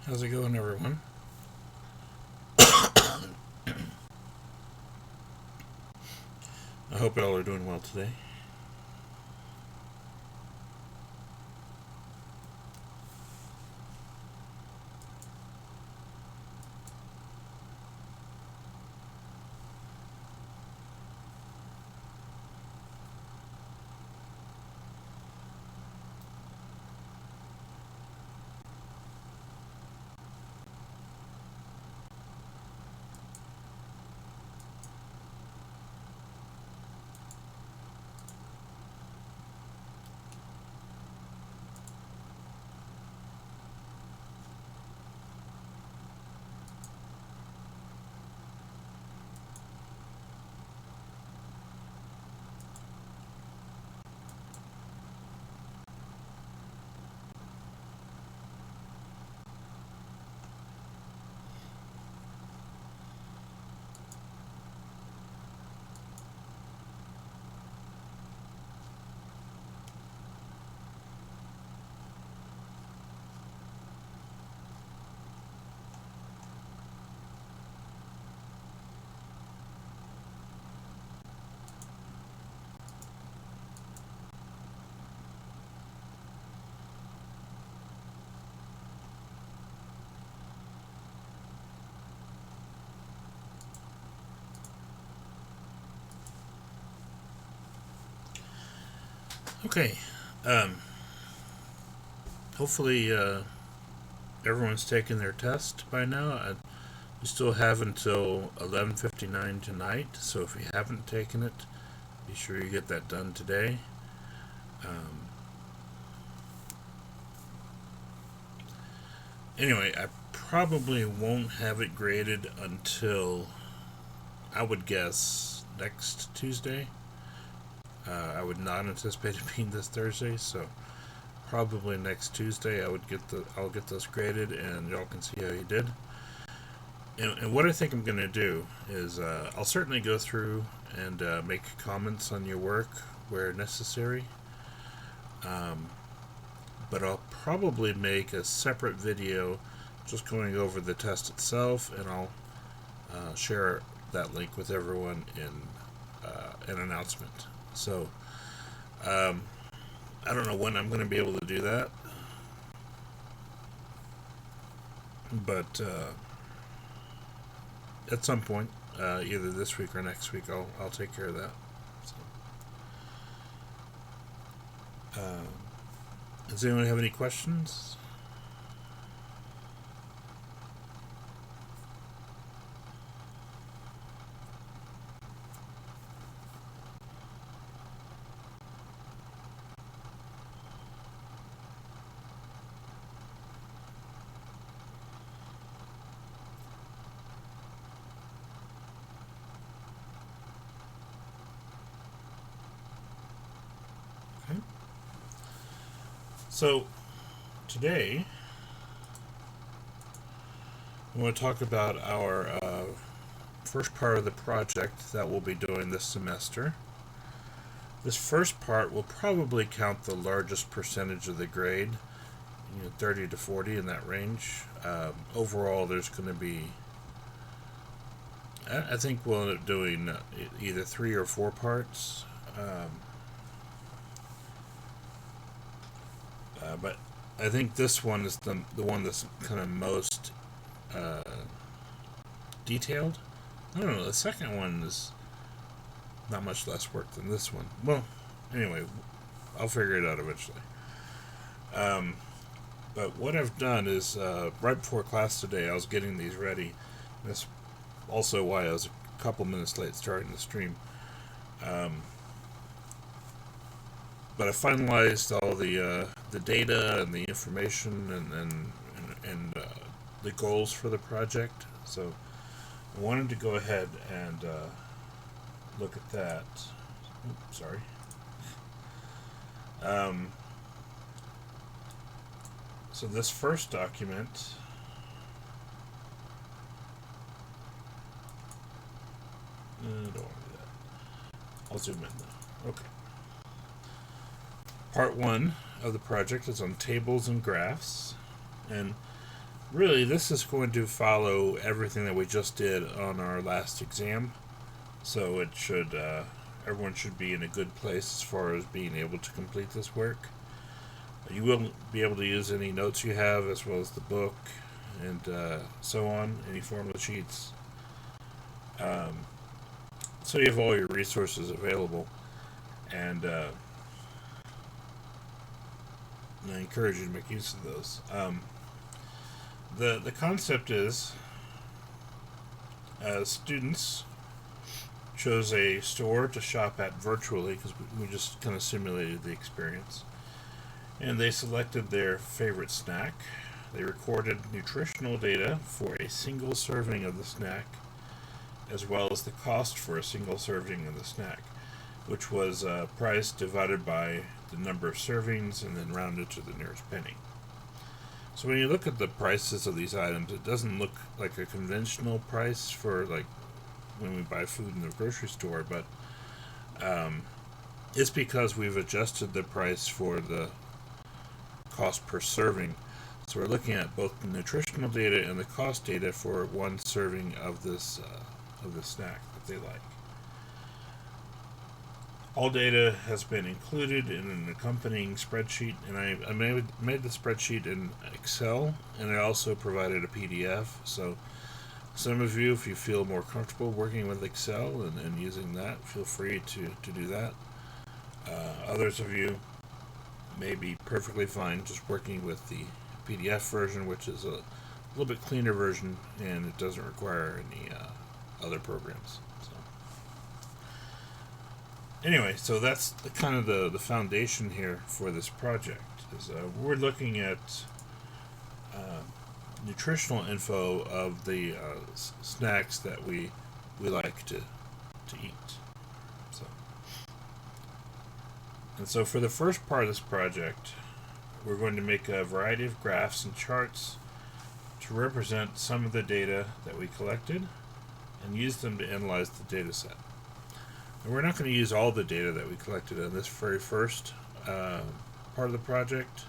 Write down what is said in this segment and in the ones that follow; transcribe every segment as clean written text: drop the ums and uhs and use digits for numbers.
How's it going, everyone? I hope y'all are doing well today. Okay. Um, Hopefully, everyone's taken their test by now. We still have until 11:59 tonight, so if you haven't taken it, be sure you get that done today. Um, anyway, I probably won't have it graded until, I would guess, next Tuesday. I would not anticipate it being this Thursday, so probably next Tuesday I'll get those graded and y'all can see how you did. And what I think I'm going to do is I'll certainly go through and make comments on your work where necessary. Um, but I'll probably make a separate video just going over the test itself, and I'll share that link with everyone in an announcement. So um, I don't know when I'm going to be able to do that, but at some point, either this week or next week, I'll take care of that. So, does anyone have any questions? Okay. So today I want to talk about our first part of the project that we'll be doing this semester. This first part will probably count the largest percentage of the grade, 30 to 40 in that range. Overall, there's going to be, I think we'll end up doing either 3 or 4 parts. But I think this one is the one that's kind of most uh, detailed. I don't know. The second one is not much less work than this one. Well, anyway, I'll figure it out eventually. Um, but what I've done is right before class today, I was getting these ready. That's also why I was a couple minutes late starting the stream. Um, but I finalized all the data and the information and the goals for the project. So I wanted to go ahead and look at that. Oops, sorry. Um, so this first document. I don't want to do that. I'll zoom in though. Okay. Part 1 of the project is on tables and graphs. And really, this is going to follow everything that we just did on our last exam. So it should, everyone should be in a good place as far as being able to complete this work. You will be able to use any notes you have, as well as the book, and so on, any formula sheets. So you have all your resources available, and I encourage you to make use of those. The concept is, students chose a store to shop at virtually, because we just kind of simulated the experience. And they selected their favorite snack. They recorded nutritional data for a single serving of the snack, as well as the cost for a single serving of the snack, which was price divided by the number of servings and then rounded to the nearest penny. So when you look at the prices of these items, it doesn't look like a conventional price for like when we buy food in the grocery store, but it's because we've adjusted the price for the cost per serving. So we're looking at both the nutritional data and the cost data for one serving of this snack that they like. All data has been included in an accompanying spreadsheet, and I made the spreadsheet in Excel, and I also provided a PDF. So some of you, if you feel more comfortable working with Excel and using that, feel free to do that. Others of you may be perfectly fine just working with the PDF version, which is a little bit cleaner version, and it doesn't require any other programs. So anyway, so that's kind of the foundation here for this project. Is we're looking at nutritional info of the snacks that we like to eat. And so for the first part of this project, we're going to make a variety of graphs and charts to represent some of the data that we collected and use them to analyze the data set. And we're not going to use all the data that we collected in this very first part of the project,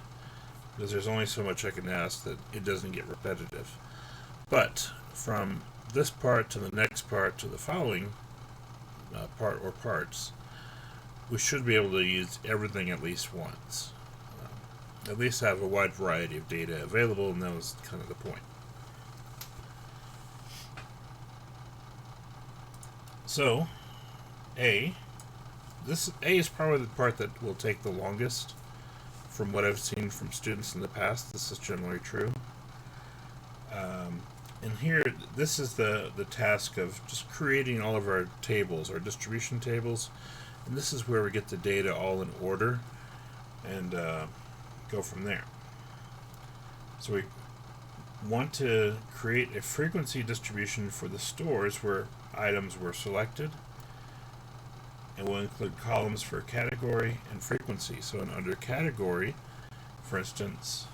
because there's only so much I can ask that it doesn't get repetitive. But from this part to the next part to the following part or parts, we should be able to use everything at least once. At least have a wide variety of data available, and that was kind of the point. So, A is probably the part that will take the longest from what I've seen from students in the past. This is generally true. And here, this is the task of just creating all of our tables, our distribution tables. And this is where we get the data all in order and go from there. So we want to create a frequency distribution for the stores where items were selected, and we'll include columns for category and frequency. So under category, for instance,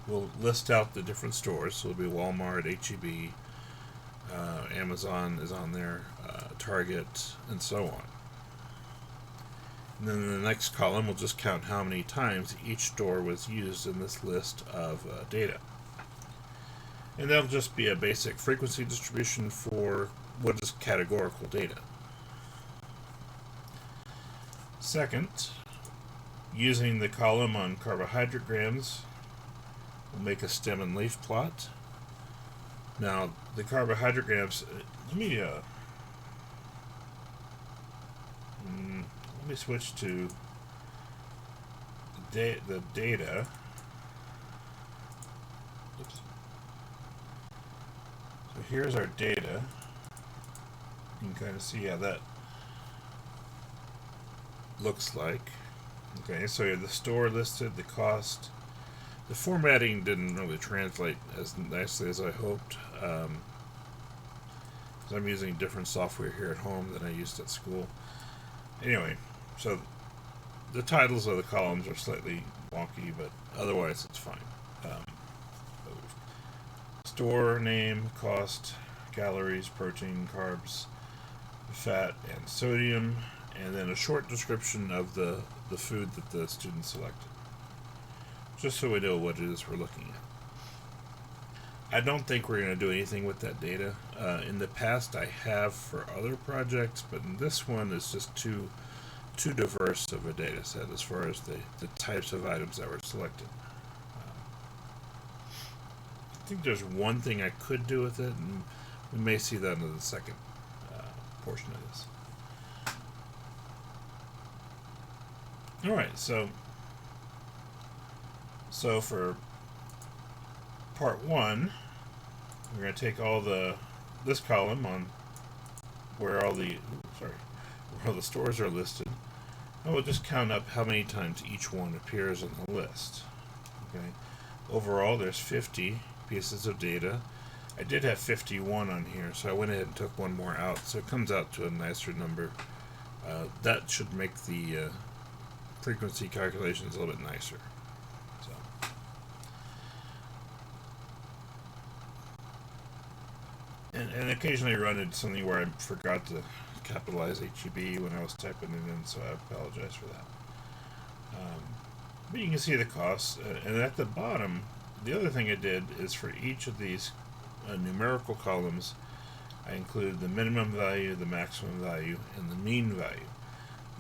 we'll list out the different stores. So it'll be Walmart, H-E-B, Amazon is on there, Target, and so on. And then in the next column, we'll just count how many times each store was used in this list of data. And that'll just be a basic frequency distribution for what is categorical data. Second, using the column on carbohydrate grams, we'll make a stem and leaf plot. Now, the carbohydrate grams, let me switch to the data. Oops. So here's our data. You can kind of see how that looks like. Okay, so you have the store listed, the cost. The formatting didn't really translate as nicely as I hoped. I'm using different software here at home than I used at school. Anyway, so the titles of the columns are slightly wonky, but otherwise it's fine. Store name, cost, calories, protein, carbs, fat, and sodium, and then a short description of the food that the student selected, just so we know what it is we're looking at. I don't think we're going to do anything with that data. In the past, I have for other projects, but in this one, it's just too diverse of a data set as far as the types of items that were selected. I think there's one thing I could do with it, and we may see that in the second portion of this. All right, so for part one, we're going to take all this column on where all the stores are listed, and we'll just count up how many times each one appears on the list. Okay, overall there's 50 pieces of data. I did have 51 on here, so I went ahead and took one more out, so it comes out to a nicer number. That should make the frequency calculations a little bit nicer. So, and occasionally run into something where I forgot to capitalize HEB when I was typing it in, so I apologize for that. But you can see the costs, and at the bottom, the other thing I did is for each of these numerical columns, I included the minimum value, the maximum value, and the mean value.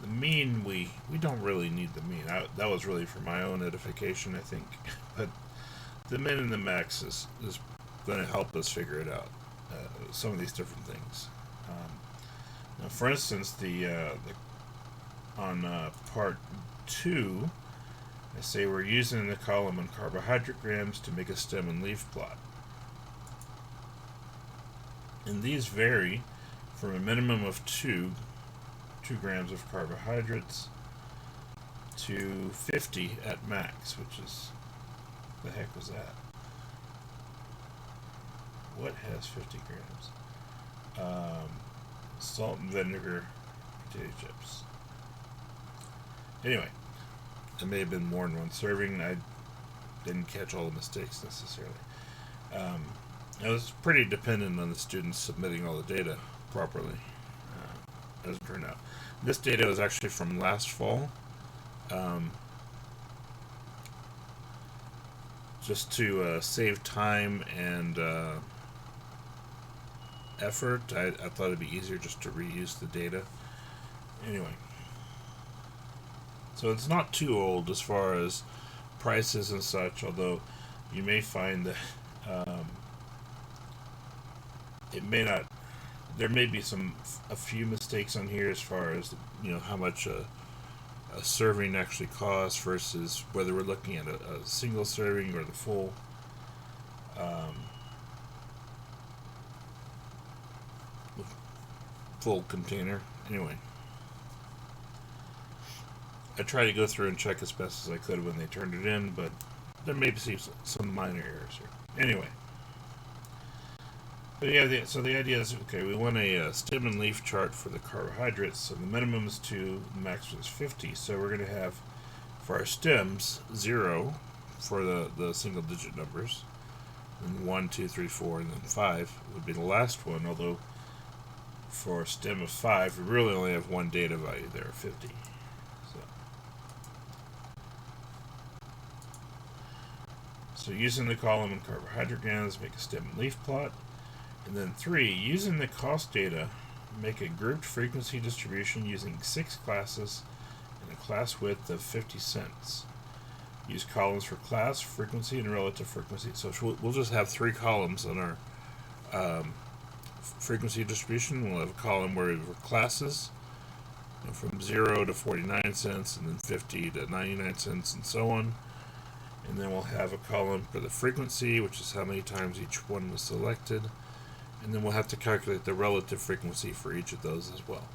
The mean, we don't really need the mean. That was really for my own edification, I think. But the min and the max is going to help us figure it out, some of these different things. Now, for instance, on part 2, I say we're using the column on carbohydrate grams to make a stem and leaf plot. And these vary from a minimum of 2 grams of carbohydrates to 50 at max, which is, the heck was that? What has 50 grams? Salt and vinegar potato chips. Anyway, it may have been more than one serving. I didn't catch all the mistakes necessarily. It was pretty dependent on the students submitting all the data properly, as it turned out. This data was actually from last fall. Just to save time and effort, I thought it'd be easier just to reuse the data. Anyway, so it's not too old as far as prices and such, although you may find that it may not. There may be a few mistakes on here as far as how much a serving actually costs versus whether we're looking at a single serving or the full. Full container. Anyway, I tried to go through and check as best as I could when they turned it in, but there may be some minor errors here. Anyway, but yeah, so the idea is, okay, we want a stem and leaf chart for the carbohydrates. So the minimum is 2, the maximum is 50. So we're going to have, for our stems, 0 for the single digit numbers, and 1, 2, 3, 4, and then 5 would be the last one, although for a stem of 5, we really only have one data value there, 50. So using the column in carbohydrate grams, make a stem and leaf plot. And then 3, using the cost data, make a grouped frequency distribution using 6 classes and a class width of 50 cents. Use columns for class, frequency, and relative frequency. So we'll just have 3 columns on our frequency distribution. We'll have a column where for classes, from 0 to 49 cents, and then 50 to 99 cents, and so on. And then we'll have a column for the frequency, which is how many times each one was selected. And then we'll have to calculate the relative frequency for each of those as well.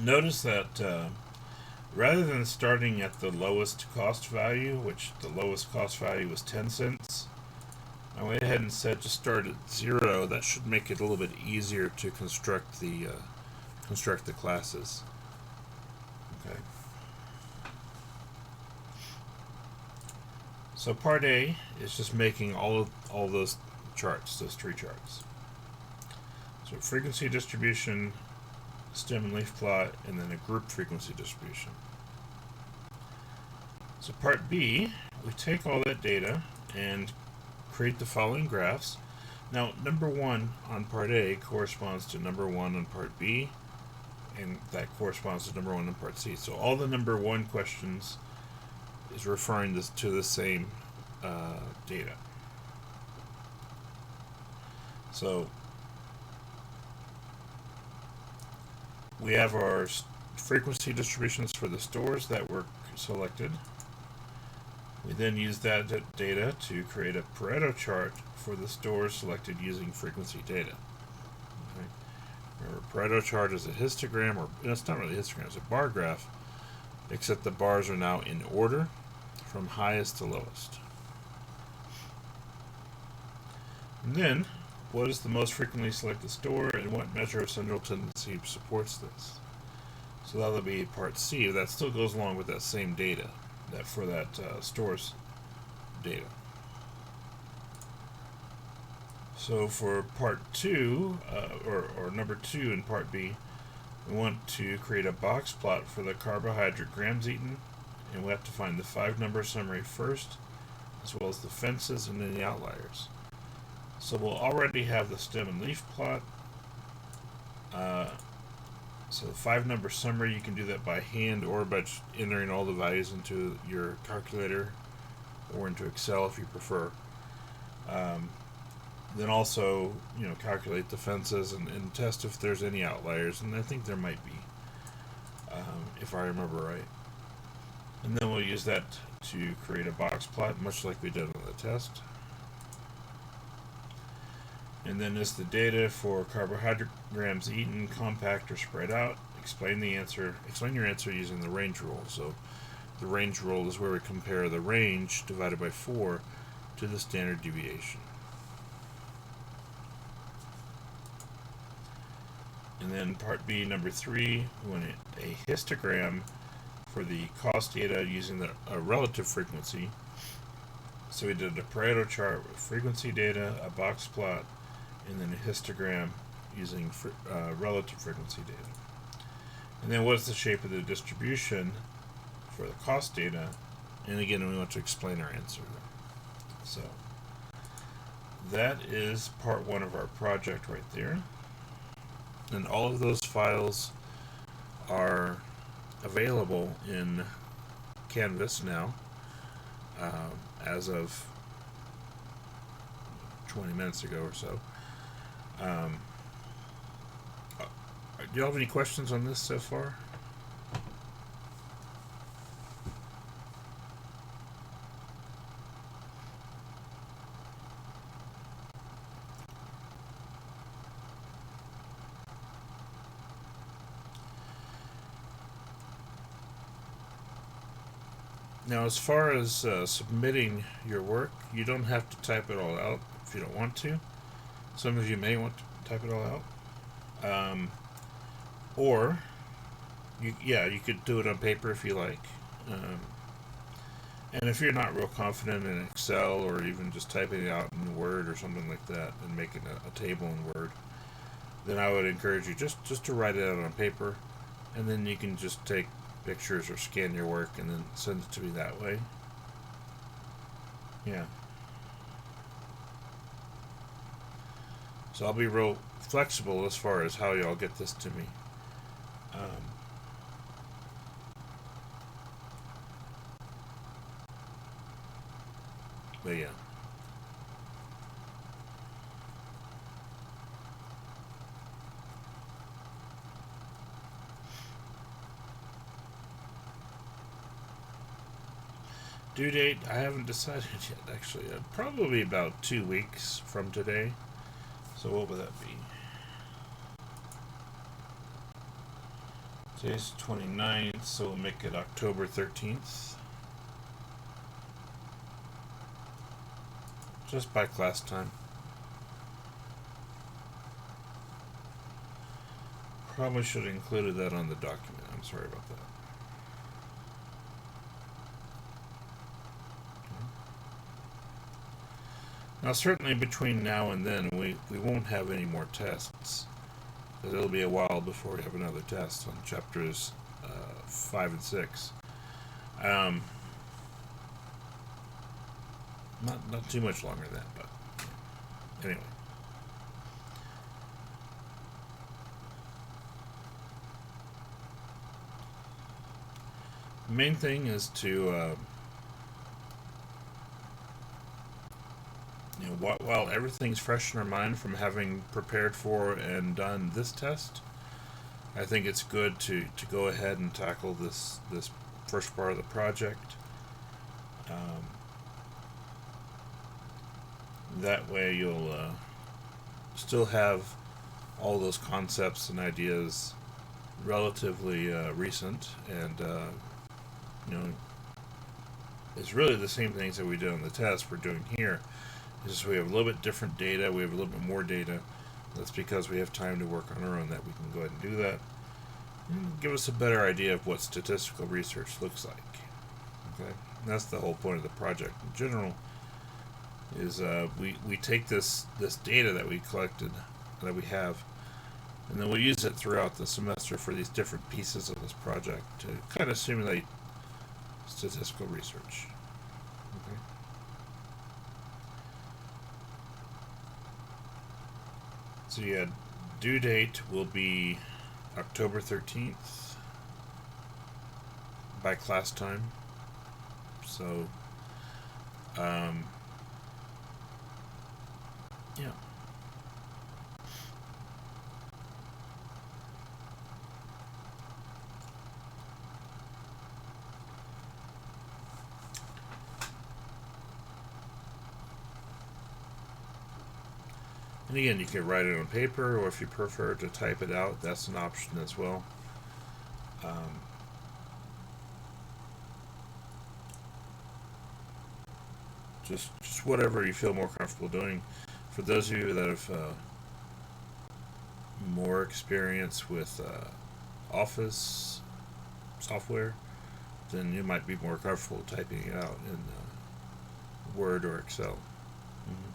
Notice that rather than starting at the lowest cost value, which the lowest cost value was 10 cents, I went ahead and said just start at 0. That should make it a little bit easier to construct the classes. Okay. So part A is just making all those charts, those 3 charts. So frequency distribution, stem and leaf plot, and then a group frequency distribution. So part B, we take all that data and create the following graphs. Now, number 1 on part A corresponds to number 1 on part B, and that corresponds to number 1 on part C. So all the number 1 questions is referring to the same data. So we have our frequency distributions for the stores that were selected. We then use that data to create a Pareto chart for the stores selected using frequency data. Okay. Remember, Pareto chart is a histogram, or it's not really a histogram, it's a bar graph, except the bars are now in order from highest to lowest. And then, what is the most frequently selected store, and what measure of central tendency supports this? So that'll be part C. That still goes along with that same data, that for that stores data. So for part 2, or number 2 in part B, we want to create a box plot for the carbohydrate grams eaten, and we have to find the 5-number summary first, as well as the fences and then the outliers. So we'll already have the stem and leaf plot. So the 5-number summary, you can do that by hand or by entering all the values into your calculator or into Excel if you prefer. Then also, calculate the fences and test if there's any outliers, and I think there might be, if I remember right. And then we'll use that to create a box plot, much like we did on the test. And then is the data for carbohydrate grams eaten, compact or spread out. Explain your answer using the range rule. So the range rule is where we compare the range divided by 4 to the standard deviation. And then part B, number 3, we want a histogram for the cost data using a relative frequency. So we did a Pareto chart with frequency data, a box plot, and then a histogram using relative frequency data. And then what's the shape of the distribution for the cost data? And again, we want to explain our answer there. So that is part 1 of our project right there. And all of those files are available in Canvas now, as of 20 minutes ago or so. Do you have any questions on this so far? Now, as far as submitting your work, you don't have to type it all out if you don't want to. Some of you may want to type it all out. Or, you could do it on paper if you like. And if you're not real confident in Excel, or even just typing it out in Word or something like that and making a table in Word, then I would encourage you just to write it out on paper, and then you can just take pictures or scan your work and then send it to me that way. Yeah. So I'll be real flexible as far as how y'all get this to me. But yeah. Due date, I haven't decided yet, actually. Probably about 2 weeks from today. So what would that be? Today's 29th, so we'll make it October 13th. Just by class time. Probably should have included that on the document. I'm sorry about that. Now, certainly between now and then, we won't have any more tests. It'll be a while before we have another test on chapters 5 and 6. Not too much longer than that, but anyway. The main thing is to while everything's fresh in our mind from having prepared for and done this test, I think it's good to go ahead and tackle this first part of the project. That way you'll still have all those concepts and ideas relatively recent, and it's really the same things that we did on the test we're doing here. It's just we have a little bit different data, we have a little bit more data. That's because we have time to work on our own, that we can go ahead and do that and give us a better idea of what statistical research looks like. Okay, and that's the whole point of the project in general. Is we take this data that we collected, that we have, and then we'll use it throughout the semester for these different pieces of this project to kind of simulate statistical research. Okay. So yeah, due date will be October 13th by class time. So, yeah. And again, you can write it on paper, or if you prefer to type it out, that's an option as well. Just whatever you feel more comfortable doing. For those of you that have more experience with Office software, then you might be more comfortable typing it out in Word or Excel. Mm-hmm.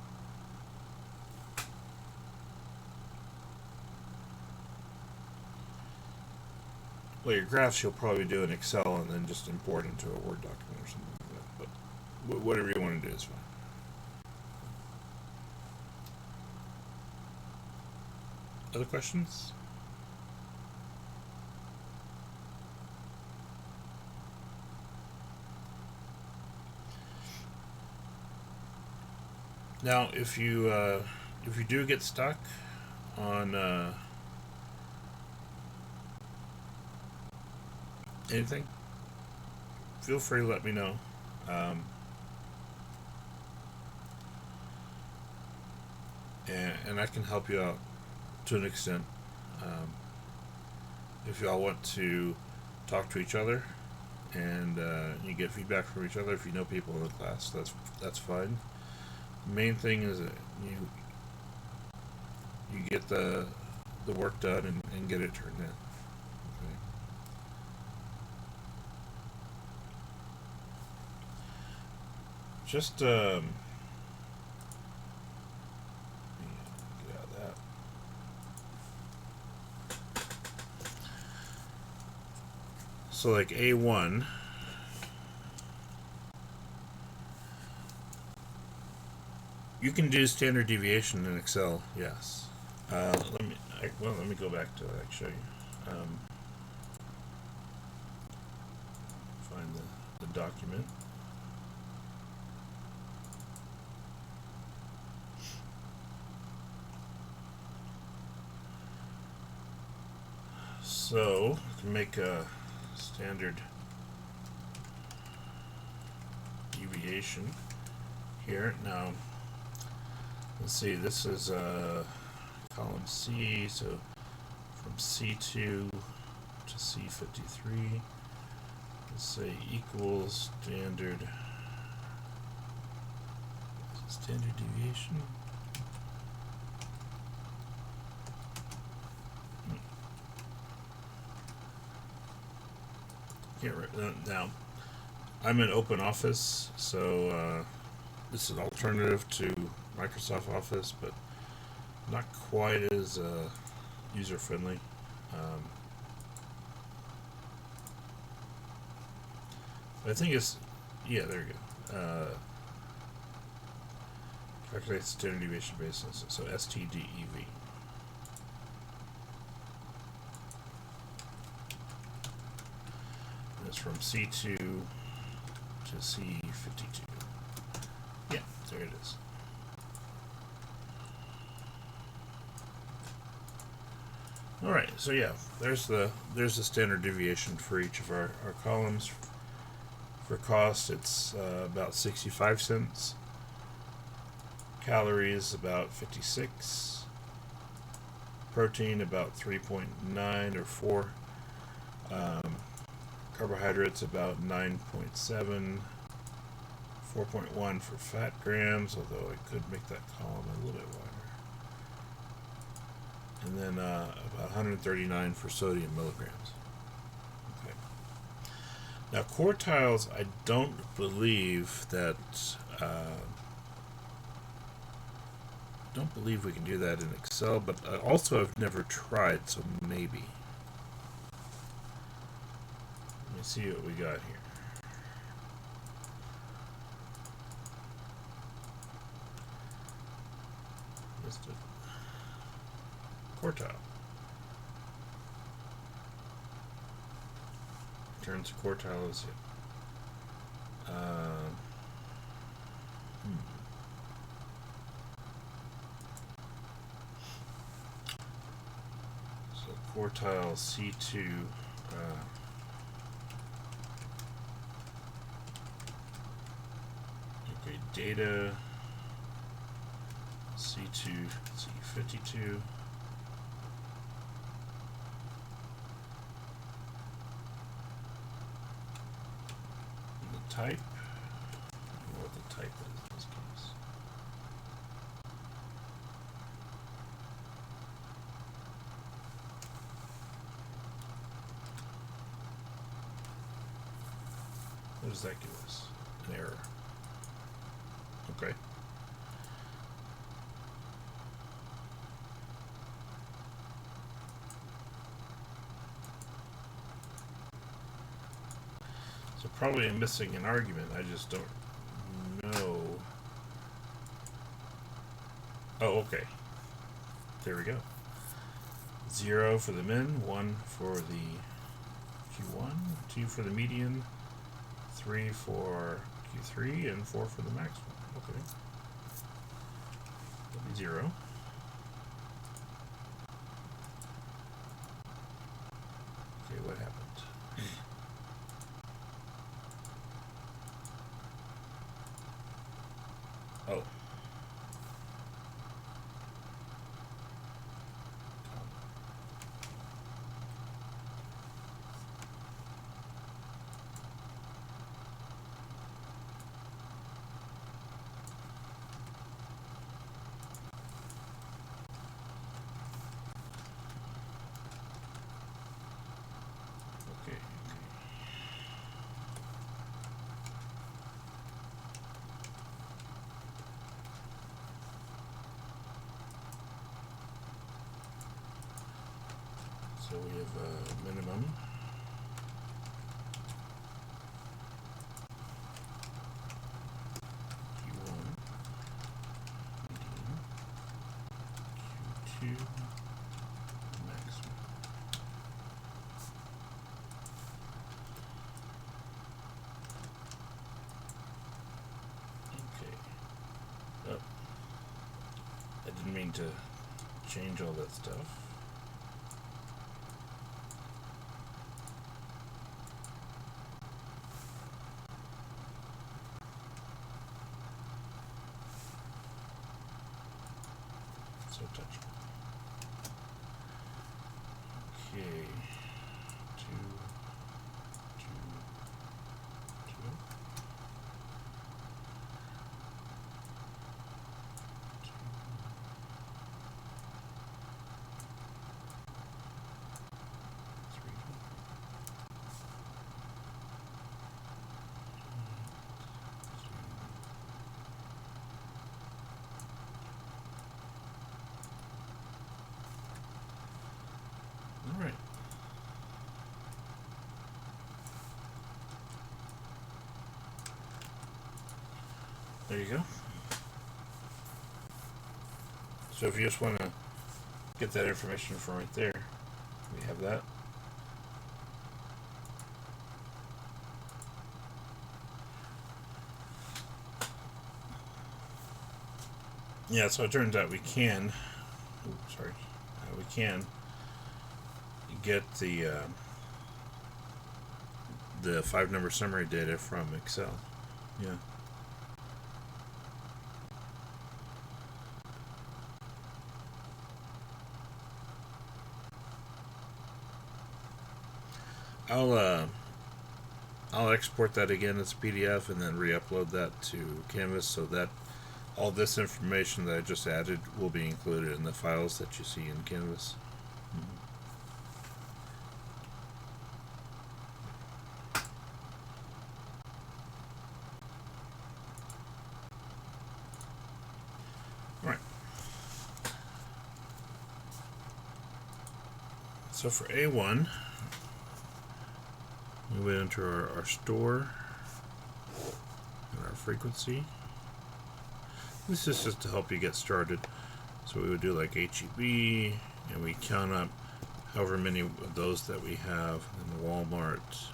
Well, your graphs you'll probably do in Excel and then just import into a Word document or something like that. But whatever you want to do is fine. Other questions? Now, if you do get stuck on anything, feel free to let me know. And I can help you out to an extent. If y'all want to talk to each other and you get feedback from each other, if you know people in the class, that's fine. The main thing is that you get the work done and get it turned in. Okay. Just get out of that. So like A1, you can do standard deviation in Excel, yes. Let me go back to it. I can show you. Find the document. So I can make a standard deviation here. Now, let's see, this is column C, so from C2 to C53, let's say equals standard deviation. Now, I'm in Open Office, so this is an alternative to Microsoft Office, but not quite as user-friendly. I think it's, yeah, there you go. Calculate standard deviation basis, so STDEV. It's from C2 to C52. Yeah, there it is. All right, so yeah, there's the standard deviation for each of our columns. For cost, it's about 65 cents. Calories, about 56. Protein, about 3.9 or 4. Carbohydrates, about 9.7. 4.1 for fat grams, although I could make that column a little bit wider. And then about 139 for sodium milligrams. Okay. Now quartiles, I don't believe that. Don't believe we can do that in Excel, but also I've never tried, so maybe. Let me see what we got here. Listed. Quartile. Turns quartile is it. So quartile C2. Okay, data C2, C52. Type. I don't know what the type is in this case. What does that give us? An error. Okay. So probably I'm missing an argument. I just don't know. Oh, okay. There we go. 0 for the min, 1 for the Q1, 2 for the median, 3 for Q3, and 4 for the maximum. Okay. That'll be 0. Okay, what happened? Oh. Okay. So we have a minimum. Q1, median, Q2, maximum. Okay. Oh. I didn't mean to change all that stuff. So touch. Okay. 2, 2, 2. All right. There you go. So if you just want to get that information from right there, we have that. Yeah, so it turns out we can. We can get the 5-number summary data from Excel. Yeah. I'll export that again as a PDF and then re-upload that to Canvas so that all this information that I just added will be included in the files that you see in Canvas. Alright. So for A1, we would enter our store and our frequency. This is just to help you get started. So we would do like HEB, and we count up however many of those that we have in Walmart,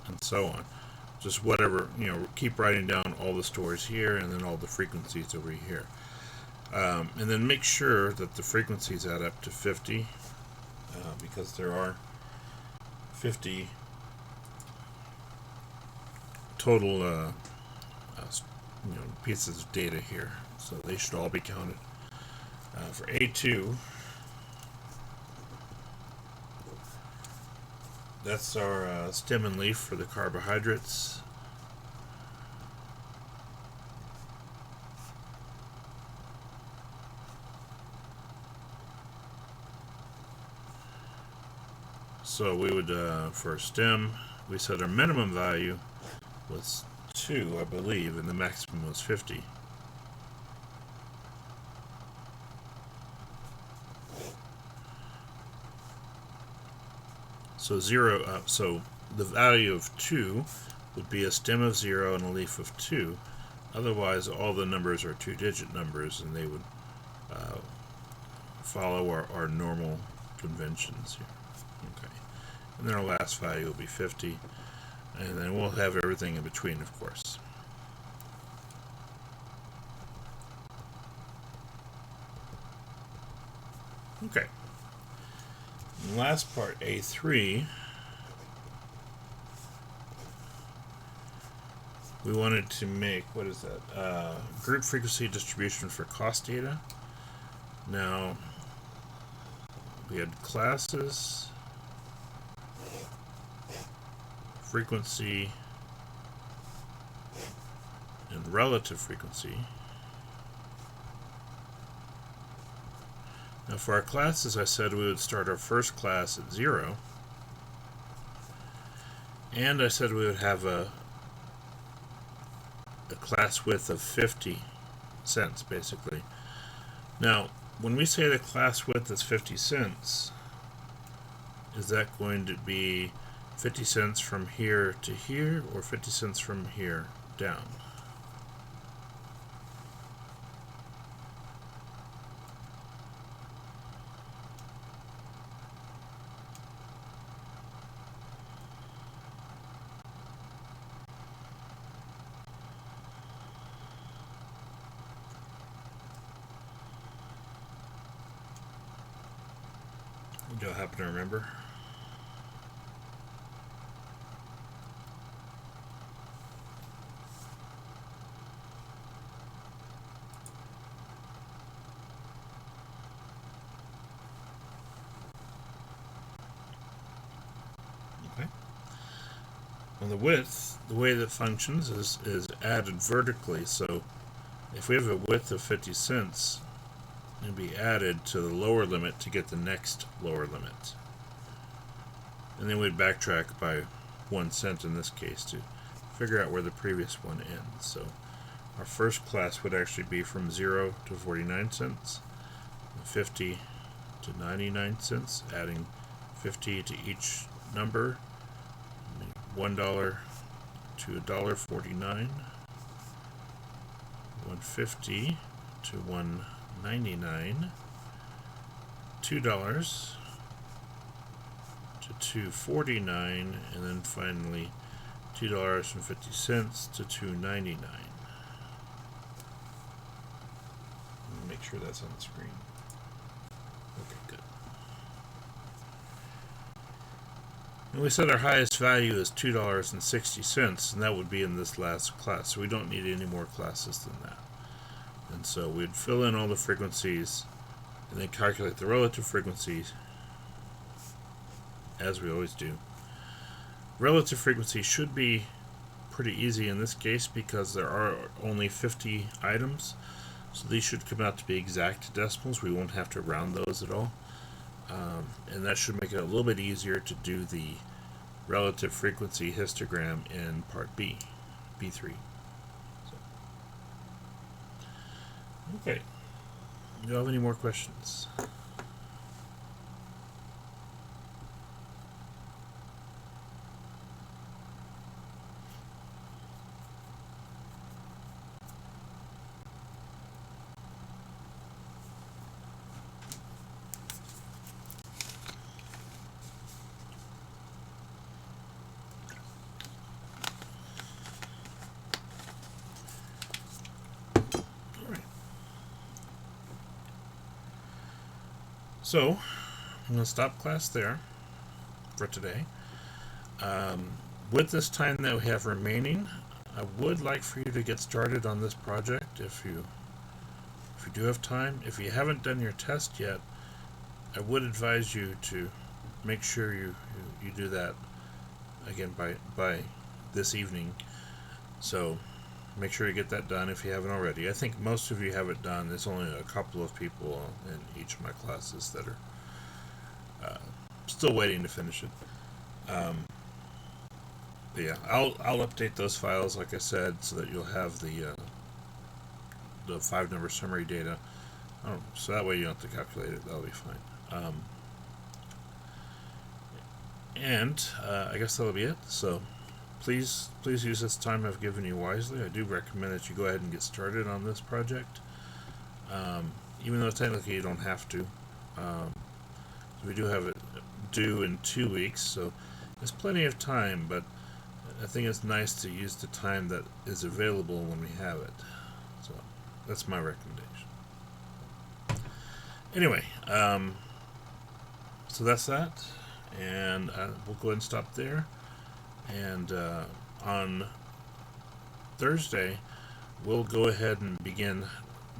and so on. Just whatever, keep writing down all the stores here and then all the frequencies over here. And then make sure that the frequencies add up to 50, because there are 50 total pieces of data here, so they should all be counted. For A2, that's our stem and leaf for the carbohydrates. So we would, for stem, we said our minimum value was 2, I believe, and the maximum was 50. So so the value of 2 would be a stem of 0 and a leaf of 2. Otherwise, all the numbers are 2-digit numbers, and they would follow our normal conventions here. Okay. And then our last value will be 50. And then we'll have everything in between, of course. Okay. And the last part, A3, we wanted to make, what is that? Group frequency distribution for cost data. Now, we had classes, frequency, and relative frequency. Now for our classes, I said we would start our first class at 0, and I said we would have a class width of 50 cents, basically. Now, when we say the class width is 50 cents, is that going to be 50 cents from here to here, or 50 cents from here down? Do you happen to remember? Okay. Well, the width, the way that functions is added vertically. So if we have a width of 50 cents, it'll be added to the lower limit to get the next lower limit. And then we'd backtrack by 1 cent in this case to figure out where the previous one ends. So our first class would actually be from 0 to 49 cents, 50 to 99 cents, adding 50 to each number, $1 to $1.49, 150 to $1.99, $2 to $2.49, and then finally $2.50 to $2.99. Make sure that's on the screen. Okay, good. And we said our highest value is $2.60, and that would be in this last class. So we don't need any more classes than that. And so we'd fill in all the frequencies and then calculate the relative frequencies, as we always do. Relative frequency should be pretty easy in this case because there are only 50 items. So these should come out to be exact decimals. We won't have to round those at all. And that should make it a little bit easier to do the relative frequency histogram in part B, B3. So. Okay. Do you have any more questions? So, I'm going to stop class there for today. With this time that we have remaining, I would like for you to get started on this project if you do have time. If you haven't done your test yet, I would advise you to make sure you do that again by this evening. So make sure you get that done if you haven't already. I think most of you have it done. There's only a couple of people in each of my classes that are still waiting to finish it. But yeah, I'll update those files, like I said, so that you'll have the 5-number summary data. So that way you don't have to calculate it. That'll be fine. And I guess that'll be it. So please use this time I've given you wisely. I do recommend that you go ahead and get started on this project, even though technically you don't have to. We do have it due in 2 weeks, so there's plenty of time, but I think it's nice to use the time that is available when we have it. So that's my recommendation. Anyway, so that's that, and we'll go ahead and stop there. And on Thursday, we'll go ahead and begin.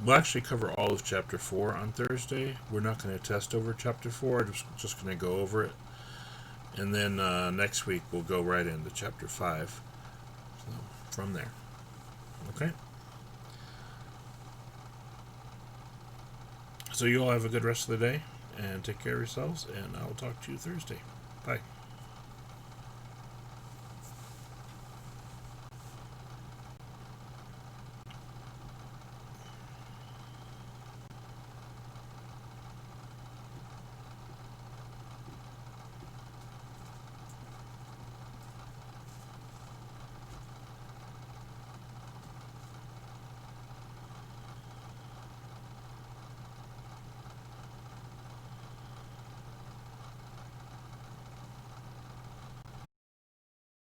We'll actually cover all of Chapter 4 on Thursday. We're not going to test over Chapter 4, just going to go over it. And then next week, we'll go right into Chapter 5 from there. Okay? So you all have a good rest of the day, and take care of yourselves, and I'll talk to you Thursday. Bye.